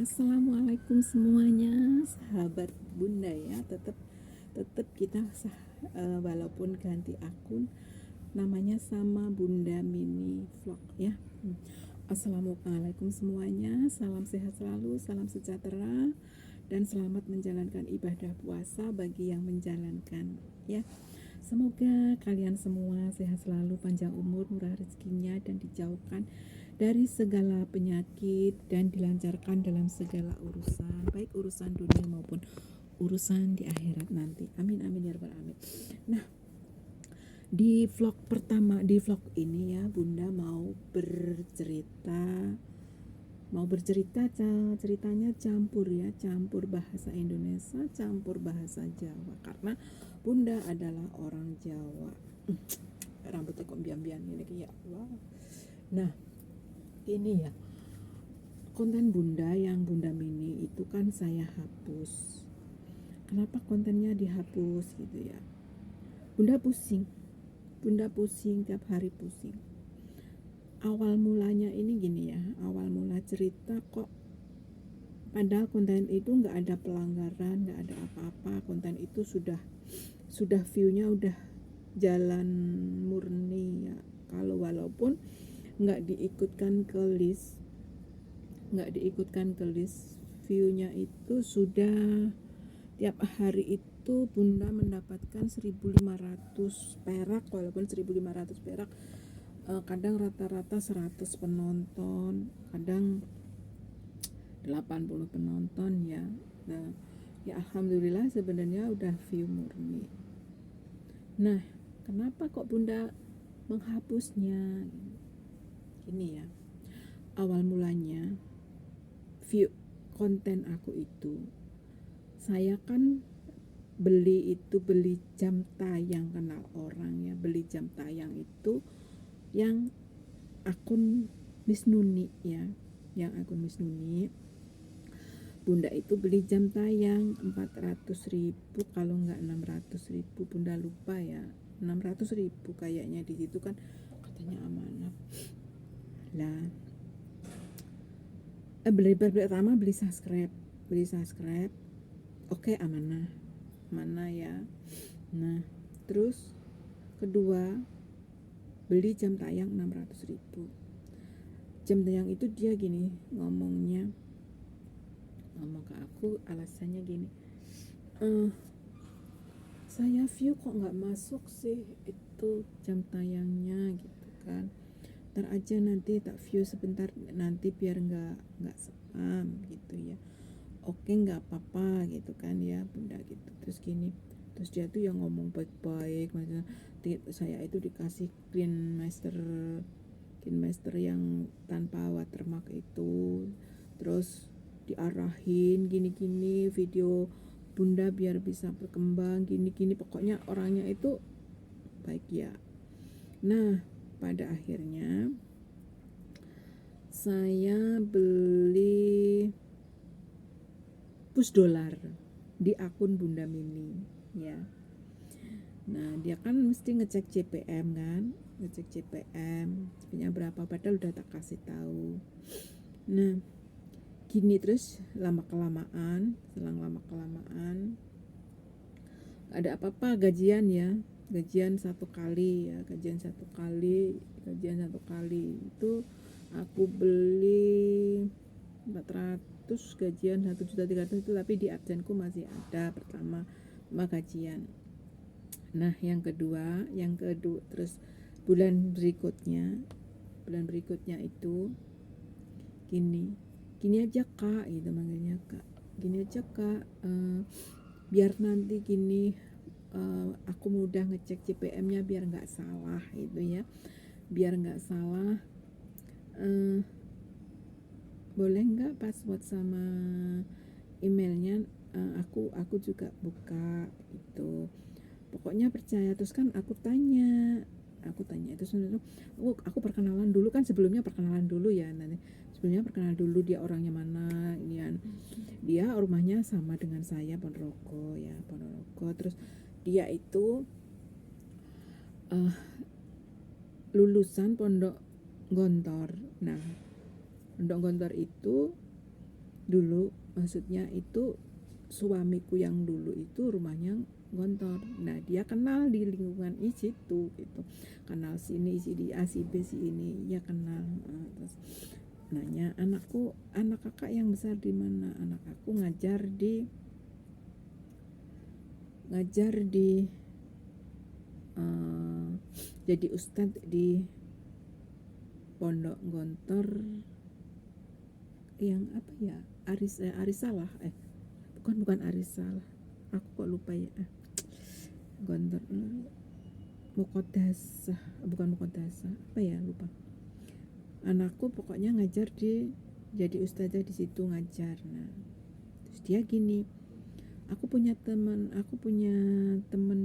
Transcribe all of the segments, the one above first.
Assalamualaikum semuanya, sahabat Bunda ya. Tetap kita walaupun ganti akun, namanya sama Bunda Mini Vlog ya. Assalamualaikum semuanya, salam sehat selalu, salam sejahtera, dan selamat menjalankan ibadah puasa bagi yang menjalankan ya. Semoga kalian semua sehat selalu, panjang umur, murah rezekinya, dan dijauhkan dari segala penyakit dan dilancarkan dalam segala urusan, baik urusan dunia maupun urusan di akhirat nanti. Amin amin ya rabbal alamin. Nah, di vlog pertama, di vlog ini ya, Bunda mau bercerita ceritanya campur ya, campur bahasa Indonesia, campur bahasa Jawa, karena Bunda adalah orang Jawa. Rambutnya kok bian-bian ini ya. Wow. Nah, ini ya, konten Bunda yang Bunda Mini itu kan saya hapus. Kenapa kontennya dihapus gitu ya? Bunda pusing tiap hari pusing. Awal mulanya ini gini ya, awal mula cerita kok, padahal konten itu nggak ada pelanggaran, nggak ada apa-apa. Konten itu sudah view-nya udah jalan murni ya. Kalau walaupun nggak diikutkan ke list, view-nya itu sudah tiap hari itu Bunda mendapatkan 1.500 perak, walaupun 1.500 perak kadang rata-rata 100 penonton, kadang 80 penonton ya. Nah, ya alhamdulillah sebenarnya udah view murni. Nah, kenapa kok Bunda menghapusnya? Ini ya, awal mulanya view konten aku itu, saya kan beli jam tayang, kenal orang ya, beli jam tayang itu yang akun Miss Nuni ya, yang akun Miss Nuni. Bunda itu beli jam tayang 400.000 kalau nggak 600.000, Bunda lupa ya, 600.000 kayaknya, di situ kan katanya amanah lah. Pertama beli subscribe, oke, amanah ya. Nah, terus kedua beli jam tayang 600.000. Jam tayang itu dia gini ngomong ke aku, alasannya gini, saya view kok nggak masuk sih itu jam tayangnya gitu kan, ntar aja nanti tak view sebentar nanti biar nggak spam gitu ya. Oke, nggak apa-apa gitu kan ya Bunda gitu. Terus gini, terus dia tuh yang ngomong baik-baik, maksudnya saya itu dikasih Green Master yang tanpa watermark itu, terus diarahin gini-gini video Bunda biar bisa berkembang gini-gini, pokoknya orangnya itu baik ya. Nah, pada akhirnya saya beli push dolar di akun Bunda Mini ya. Nah, dia kan mesti ngecek CPM kan, punya berapa, padahal udah tak kasih tahu. Nah, gini terus selang lama kelamaan ada apa-apa, gajian satu kali itu aku beli 400, gajian 1.300.000 itu, tapi di absenku masih ada pertama gajian. Nah, yang kedua terus bulan berikutnya itu gini aja Kak gitu, manggilnya Kak, gini aja Kak, biar nanti aku mudah ngecek CPM-nya biar nggak salah gitu ya, boleh nggak password sama emailnya, aku juga buka itu, pokoknya percaya. Terus kan aku tanya itu sebenarnya aku perkenalan dulu kan, sebelumnya perkenalan dulu dia orangnya mana, ini kan dia rumahnya sama dengan saya, Ponorogo. Terus dia itu lulusan Pondok Gontor. Nah, Pondok Gontor itu dulu, maksudnya itu suamiku yang dulu itu rumahnya Gontor. Nah dia kenal di lingkungan situ gitu, kenal sini si di A si B si ini ya kenal. Terus nanya, anak kakak yang besar di mana? Anak aku ngajar di jadi ustadz di Pondok Gontor yang apa ya, Arisalah, bukan Arisalah, aku kok lupa ya, Gontor Mukodasah, bukan Mukodasah, apa ya, lupa. Anakku pokoknya ngajar jadi ustazah di situ ngajar. Nah terus dia gini, aku punya teman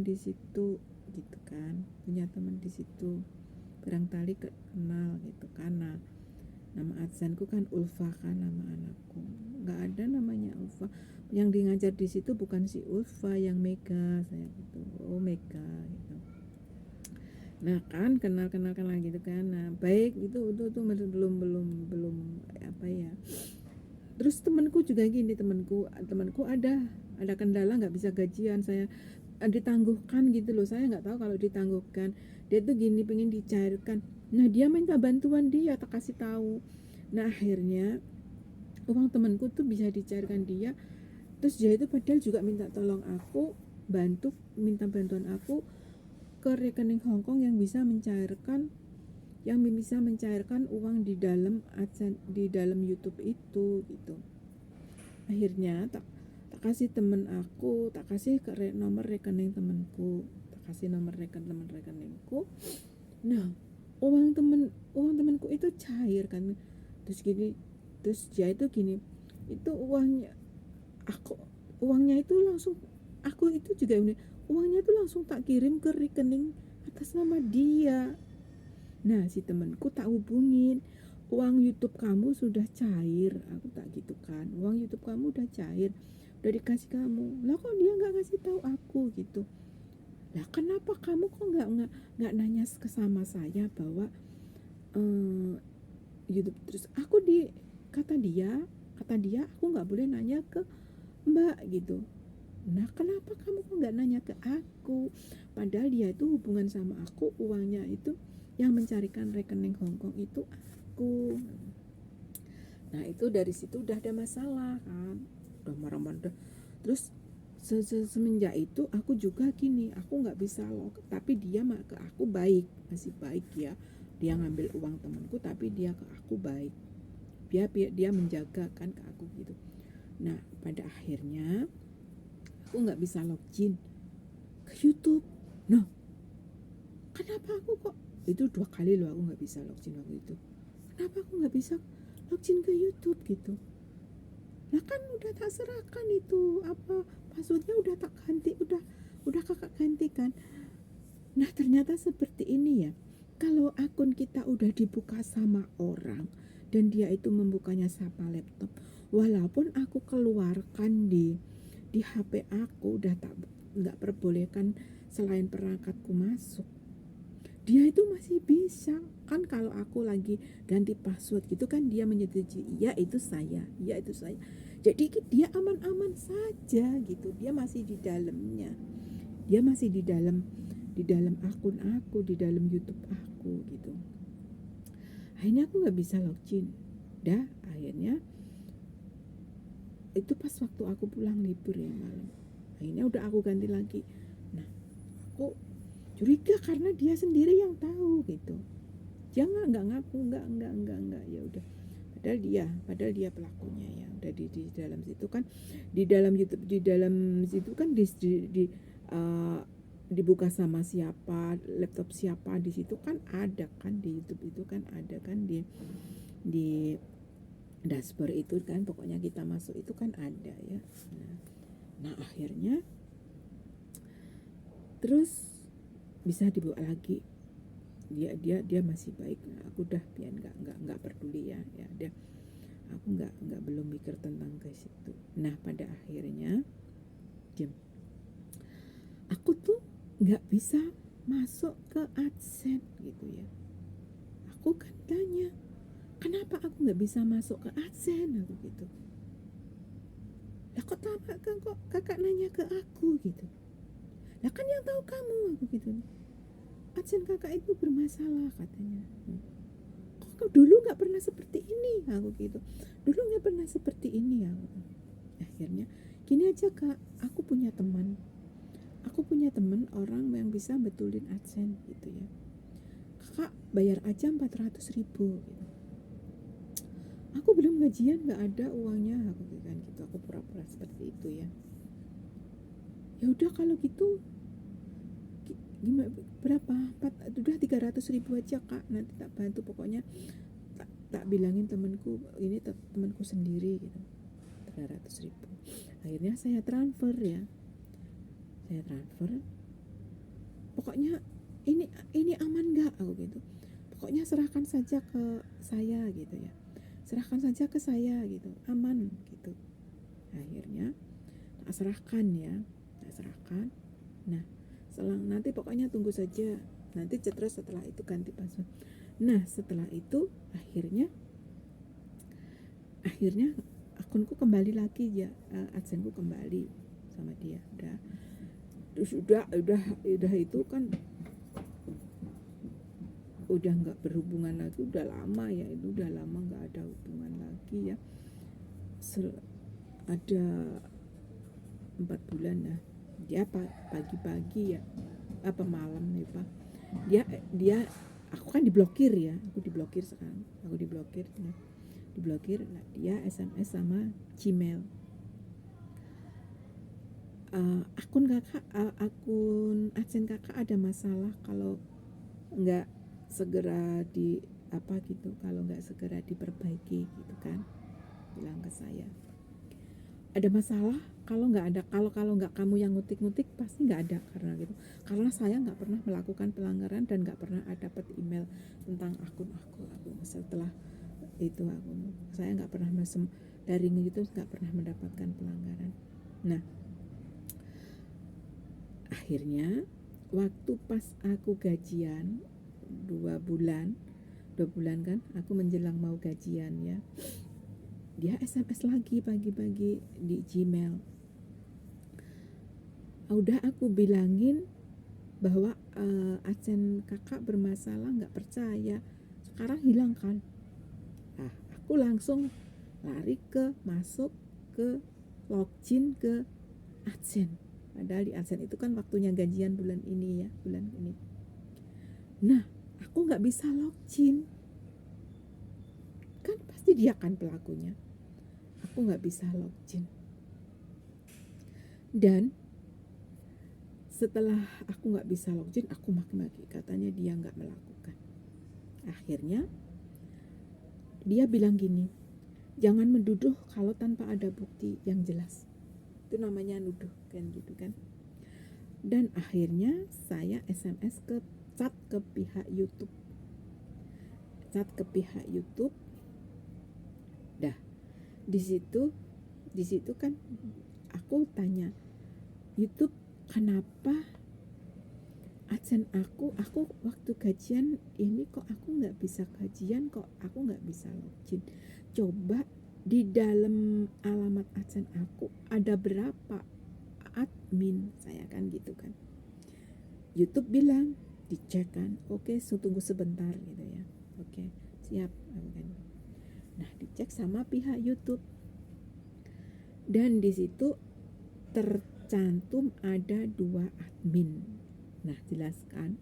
di situ gitu kan, punya teman di situ, barangkali kenal gitu kan. Nah nama adsanku kan Ulfa kan, nama anakku nggak ada namanya Ulfa, yang di ngajar di situ bukan si Ulfa, yang Mega, saya gitu. Oh Mega gitu. Nah kan kenal gitu kan. Nah baik, itu belum apa ya. Terus temanku juga gini, temanku ada kendala nggak bisa gajian, saya ditangguhkan gitu loh. Saya nggak tahu kalau ditangguhkan, dia tuh gini pengen dicairkan. Nah dia minta bantuan, dia tak kasih tahu. Nah akhirnya uang temanku tuh bisa dicairkan dia. Terus dia itu padahal juga minta tolong aku, minta bantuan aku ke rekening Hongkong yang bisa mencairkan uang di dalam YouTube itu gitu. Akhirnya tak kasih tak kasih nomor rekening temanku, rekeningku. Nah uang temanku itu cair kan. Terus dia itu gini, itu uangnya itu langsung, aku itu juga ini, uangnya itu langsung tak kirim ke rekening atas nama dia. Nah si temanku tak hubungin, uang YouTube kamu sudah cair, aku tak gitu kan, uang YouTube kamu udah cair, udah dikasih kamu. Lah kok dia nggak kasih tahu aku gitu. Lah kenapa kamu kok nggak nanya ke sama saya bahwa YouTube. Terus kata dia aku nggak boleh nanya ke Mbak gitu. Nah kenapa kamu kok nggak nanya ke aku, padahal dia itu hubungan sama aku, uangnya itu yang mencarikan rekening Hongkong itu aku. Nah itu dari situ udah ada masalah kan, udah marah-marah. Terus semenjak itu aku juga gini, aku nggak bisa loh, tapi dia ke aku baik, masih baik ya. Dia ngambil uang temanku tapi dia ke aku baik, dia menjaga kan ke aku gitu. Nah pada akhirnya aku nggak bisa login ke YouTube. Nah kenapa aku kok, itu 2 kali loh aku nggak bisa login waktu itu. Kenapa aku nggak bisa login ke YouTube gitu? Nah kan udah tak serahkan itu apa passwordnya, udah tak ganti, udah kakak gantikan. Nah ternyata seperti ini ya, kalau akun kita udah dibuka sama orang dan dia itu membukanya sama laptop, walaupun aku keluarkan di HP aku udah nggak perbolehkan selain perangkatku masuk, dia itu masih bisa kan. Kalau aku lagi ganti password gitu kan, dia menyetujui, ya itu saya. Jadi dia aman-aman saja gitu, dia masih di dalamnya, dia masih di dalam akun aku, di dalam YouTube aku gitu. Akhirnya aku nggak bisa login. Akhirnya itu pas waktu aku pulang libur ya malam. Akhirnya udah aku ganti lagi. Nah aku curiga karena dia sendiri yang tahu gitu. Dia nggak ngaku, nggak, ya udah. Padahal dia pelakunya ya. Udah di dalam situ kan, di dalam YouTube, di dalam situ kan dibuka sama siapa, laptop siapa, di situ kan ada kan, di YouTube itu kan ada kan, di dashboard itu kan, pokoknya kita masuk itu kan ada ya. Nah akhirnya terus bisa dibuka lagi. Dia masih baik. Nah, aku udah biar nggak peduli ya dia, aku nggak belum mikir tentang ke situ. Nah pada akhirnya aku tuh nggak bisa masuk ke AdSense gitu ya. Aku kan tanya, kenapa aku nggak bisa masuk ke AdSense aku gitu. Lah kok kakak nanya ke aku gitu. Lah kan yang tahu kamu, aku gitu. Adsen kakak itu bermasalah katanya. Kok dulu nggak pernah seperti ini, aku gitu. Dulu nggak pernah seperti ini, aku. Akhirnya gini aja kak, aku punya teman orang yang bisa betulin adsen gitu ya. Kakak bayar aja 400.000 gitu. Aku belum gajian, nggak ada uangnya, aku kan gitu. Aku pura-pura seperti itu ya. Ya udah kalau gitu gimana, berapa? Udah 300.000 aja kak, nanti tak bantu. Pokoknya tak bilangin temanku, ini temanku sendiri gitu. 300.000. Akhirnya saya transfer ya. Pokoknya ini aman nggak, aku gitu. Pokoknya serahkan saja ke saya gitu ya. Serahkan saja ke saya gitu, aman gitu. Akhirnya tak serahkan ya, tak serahkan. Nah, selang nanti pokoknya tunggu saja. Nanti terus setelah itu ganti password. Nah, setelah itu akhirnya akunku kembali lagi ya, adsenku kembali sama dia. Udah itu kan udah nggak berhubungan lagi, udah lama ya, itu udah lama nggak ada hubungan lagi ya. Ada 4 bulan ya. Dia pagi-pagi ya, apa malam nih pak, dia aku kan diblokir ya, aku diblokir sekarang, nah dia SMS sama Gmail. Akun adsen kakak ada masalah kalau nggak segera kalau nggak segera diperbaiki gitu kan, bilang ke saya. Ada masalah kalau nggak kamu yang ngutik pasti nggak ada, karena saya nggak pernah melakukan pelanggaran dan nggak pernah dapat email tentang akun aku setelah itu. Saya nggak pernah dari itu, nggak pernah mendapatkan pelanggaran. Nah, akhirnya waktu pas aku gajian 2 bulan kan, aku menjelang mau gajian ya, dia SMS lagi pagi-pagi di Gmail. Udah aku bilangin bahwa adsen kakak bermasalah, nggak percaya, sekarang hilang kan. Nah, aku langsung lari masuk ke login ke adsen. Padahal di adsen itu kan waktunya gajian bulan ini. Nah, aku nggak bisa login, kan pasti dia kan pelakunya. Aku nggak bisa login. Dan setelah aku nggak bisa login, aku maki-maki, katanya dia nggak melakukan. Akhirnya dia bilang gini, jangan menduduh kalau tanpa ada bukti yang jelas. Itu namanya nuduh kan gitu kan. Dan akhirnya saya SMS chat ke pihak YouTube. Dah, di situ kan aku tanya YouTube, kenapa adsen aku waktu gajian ini kok aku nggak bisa gajian, kok aku nggak bisa login. Coba di dalam alamat adsen aku ada berapa admin, saya kan gitu kan. YouTube bilang dicek kan, oke, tunggu sebentar gitu ya. Oke, siap. Nah, dicek sama pihak YouTube. Dan di situ tercantum ada 2 admin. Nah, jelaskan.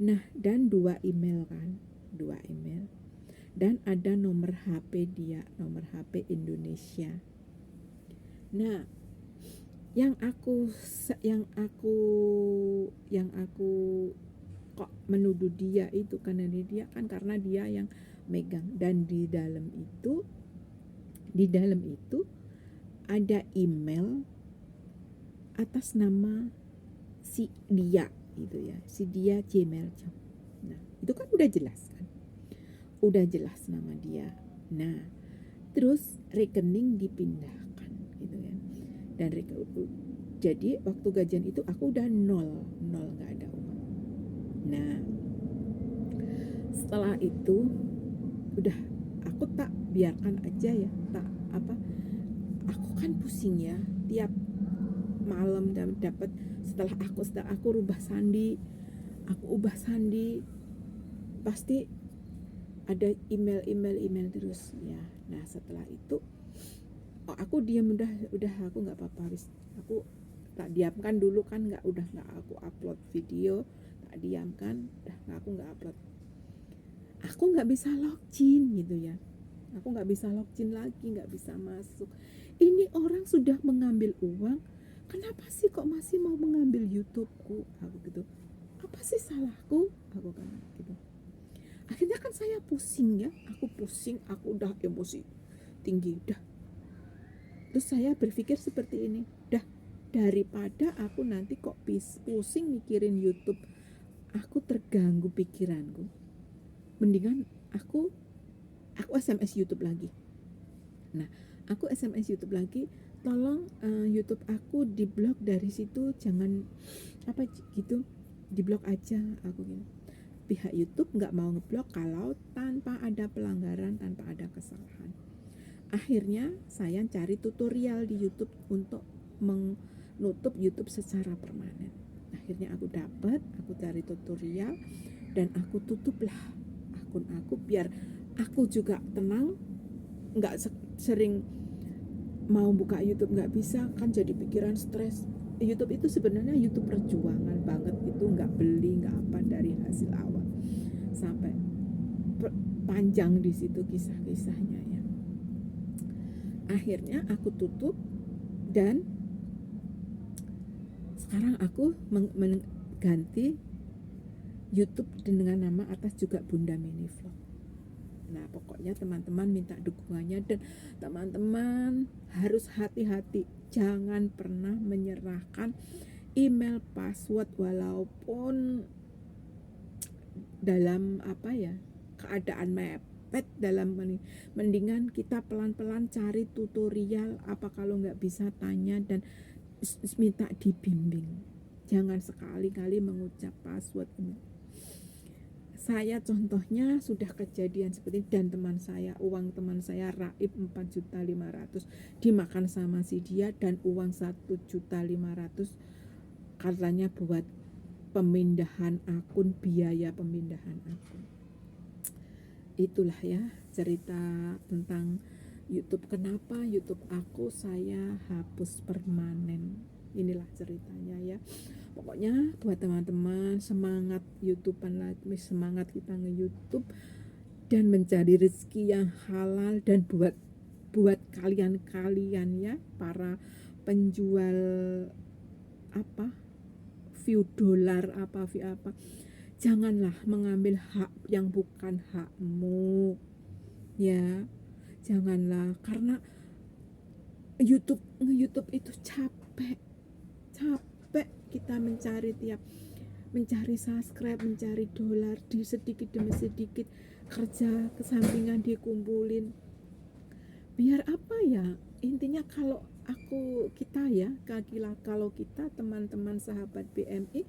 Nah, dan 2 email kan, 2 email. Dan ada nomor HP dia, nomor HP Indonesia. Nah, yang aku kok menuduh dia itu karena dia yang megang. Dan di dalam itu ada email atas nama si dia itu ya, si dia Gmail. Nah, itu kan udah jelas kan, udah jelas nama dia. Nah, terus rekening dipindahkan gitu ya. Dan jadi waktu gajian itu aku udah nol, nggak ada uang. Nah, setelah itu udah aku tak biarkan aja ya, aku kan pusing ya tiap malam dan dapat setelah aku ubah sandi pasti ada email terus ya. Nah setelah itu aku diam, udah aku nggak apa-apa, aku tak diamkan dulu kan, udah nggak aku upload video, tak diamkan, aku nggak upload. Aku nggak bisa login gitu ya, aku nggak bisa login lagi, nggak bisa masuk. Ini orang sudah mengambil uang, kenapa sih kok masih mau mengambil YouTubeku? Aku gitu, apa sih salahku? Aku kan gitu. Akhirnya kan saya pusing ya, aku udah emosi tinggi, terus saya berpikir seperti ini, daripada aku nanti kok pusing mikirin YouTube, aku terganggu pikiranku, mendingan aku SMS YouTube lagi. Nah aku SMS YouTube lagi, tolong YouTube aku diblok dari situ, jangan apa gitu, diblok aja, aku gitu. Pihak YouTube nggak mau ngeblok kalau tanpa ada pelanggaran, tanpa ada kesalahan. Akhirnya saya cari tutorial di YouTube untuk menutup YouTube secara permanen. Akhirnya aku cari tutorial dan aku tutuplah akun aku biar aku juga tenang, nggak sering mau buka YouTube nggak bisa kan, jadi pikiran stres. YouTube itu sebenarnya YouTube perjuangan banget, itu nggak beli nggak apa, dari hasil awal sampai panjang di situ kisah-kisahnya ya. Akhirnya aku tutup dan sekarang aku mengganti YouTube dengan nama atas juga Bunda Mini Vlog. Nah pokoknya teman-teman minta dukungannya, dan teman-teman harus hati-hati, jangan pernah menyerahkan email password walaupun dalam keadaan mepet dalam mendingan kita pelan-pelan cari tutorial, apa kalau nggak bisa tanya dan minta dibimbing, jangan sekali-kali mengucap password ini. Saya contohnya sudah kejadian seperti, dan uang teman saya raib 4.500.000 dimakan sama si dia, dan uang 1.500.000 katanya buat pemindahan akun, biaya pemindahan akun. Itulah ya cerita tentang YouTube, kenapa YouTube aku saya hapus permanen. Inilah ceritanya ya. Pokoknya buat teman-teman, semangat YouTubean lagi, semangat kita nge-YouTube dan mencari rezeki yang halal. Dan buat kalian ya, para penjual view dolar view janganlah mengambil hak yang bukan hakmu ya, janganlah, karena YouTube itu capek kita mencari subscribe, mencari dolar, di sedikit demi sedikit, kerja kesampingan dikumpulin, biar apa ya, intinya kalau kita teman-teman sahabat BMI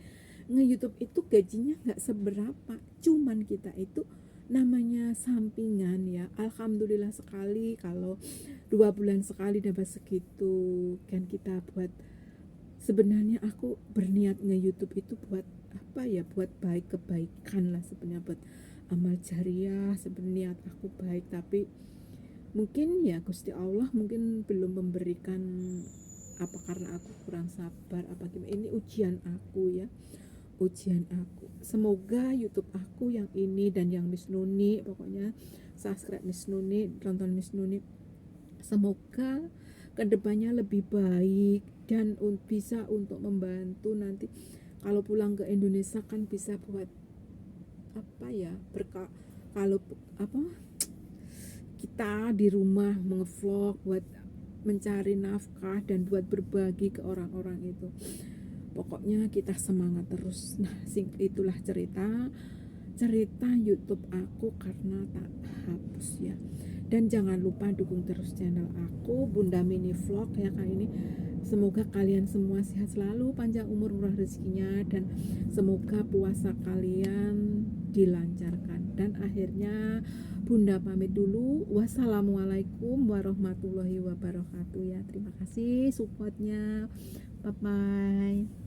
nge-YouTube itu gajinya nggak seberapa, cuman kita itu namanya sampingan ya. Alhamdulillah sekali kalau 2 bulan sekali dapat segitu, kan kita buat, sebenarnya aku berniat nge-YouTube itu buat buat kebaikan lah sebenarnya, buat amal jariah, sebenarnya aku baik, tapi mungkin ya Gusti Allah mungkin belum memberikan, karena aku kurang sabar gimana, ini ujian aku. Semoga YouTube aku yang ini dan yang Miss Nuni, pokoknya subscribe Miss Nuni, tonton Miss Nuni, semoga kedepannya lebih baik dan bisa untuk membantu nanti kalau pulang ke Indonesia kan bisa buat kalau kita di rumah mengevlog, buat mencari nafkah dan buat berbagi ke orang-orang itu. Pokoknya kita semangat terus. Nah, itulah cerita YouTube aku karena tak hapus ya. Dan jangan lupa dukung terus channel aku, Bunda Mini Vlog ya kali ini. Semoga kalian semua sehat selalu, panjang umur, murah rezekinya, dan semoga puasa kalian dilancarkan. Dan akhirnya Bunda pamit dulu. Wassalamualaikum warahmatullahi wabarakatuh ya. Terima kasih supportnya. Bye bye.